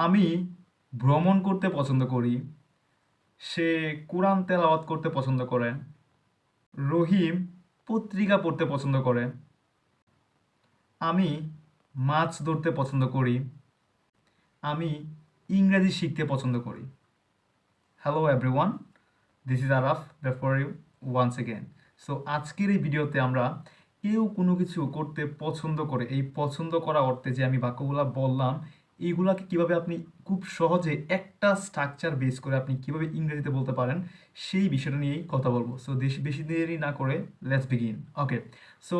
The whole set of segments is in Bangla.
আমি ভ্রমণ করতে পছন্দ করি। সে কোরআন তেলাওয়াত করতে পছন্দ করে। রহিম পত্রিকা পড়তে পছন্দ করে। আমি মাছ ধরতে পছন্দ করি। আমি ইংরেজি শিখতে পছন্দ করি। Hello everyone, this is Araf for you once again. So আজকের এই ভিডিওতে আমরা কেউ কোনো কিছু করতে পছন্দ করে, এই পছন্দ করা অর্থে যে আমি বাক্যগুলো বললাম, এইগুলাকে কিভাবে আপনি খুব সহজে একটা স্ট্রাকচার বেস করে আপনি কিভাবে ইংরেজিতে বলতে পারেন, সেই বিষয়টা নিয়েই কথা বলবো। সো বেশি দেরি না করে লেটস বিগিন। ওকে, সো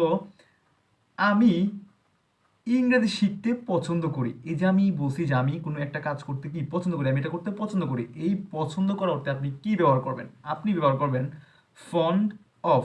আমি ইংরেজি শিখতে পছন্দ করি। এই যে আমি বলছি যে আমি কোনো একটা কাজ করতে কি পছন্দ করি, আমি এটা করতে পছন্দ করি, এই পছন্দ করার অর্থে আপনি কি ব্যবহার করবেন? আপনি ব্যবহার করবেন ফন্ড অফ।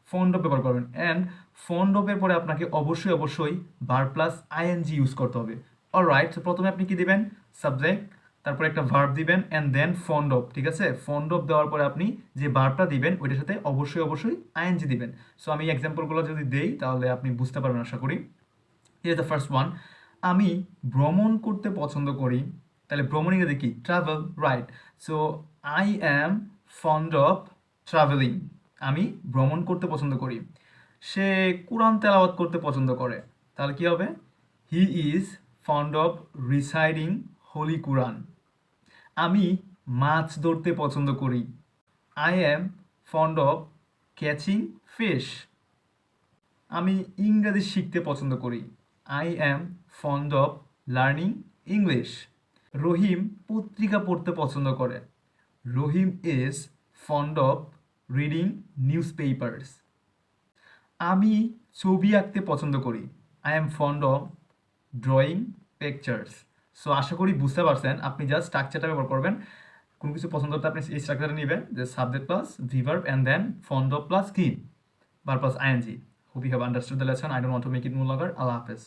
ফন্ড অফ ব্যবহার করবেন, অ্যান্ড ফন্ড অফের পরে আপনাকে অবশ্যই ভার্ব প্লাস আইএনজি ইউজ করতে হবে। অলরাইট, তো প্রথমে আপনি কি দিবেন? সাবজেক্ট, তারপরে একটা ভার্ব দিবেন, অ্যান্ড দেন ফন্ড অফ। ঠিক আছে, ফন্ড অফ দেওয়ার পরে আপনি যে ভার্বটা দিবেন ওইটার সাথে অবশ্যই আইএনজি দিবেন। সো আমি এক্সাম্পলগুলো যদি দেই তাহলে আপনি বুঝতে পারবেন আশা করি। হিয়ার দ্য ফার্স্ট ওয়ান, আমি ভ্রমণ করতে পছন্দ করি। তাহলে ভ্রমণ ইংরেজি কি? Travel, right? So I am fond of travelling. আমি ভ্রমণ করতে পছন্দ করি। সে কোরআন তেলাওয়াত করতে পছন্দ করে। তাহলে কি হবে? He is fond of reciting holy Quran. আমি মাছ ধরতে পছন্দ করি। I am fond of catching fish. আমি ইংরেজি শিখতে পছন্দ করি। I am fond of learning English. Rahim পত্রিকা পড়তে পছন্দ করে। Rahim is fond of reading newspapers. আমি ছবি আঁকতে পছন্দ করি। I am fond of drawing pictures. So আশা করি বুঝতে পারছেন। আপনি জাস্ট স্ট্রাকচারটা ব্যবহার করবেন। কোনো কিছু পছন্দ করতে আপনি এই স্ট্রাকচারটা নেবেন, যে subject plus verb and then fond of plus কি? Verb plus ING. Hope you have understood the lesson. I don't want to make it more longer. Allah Hafiz.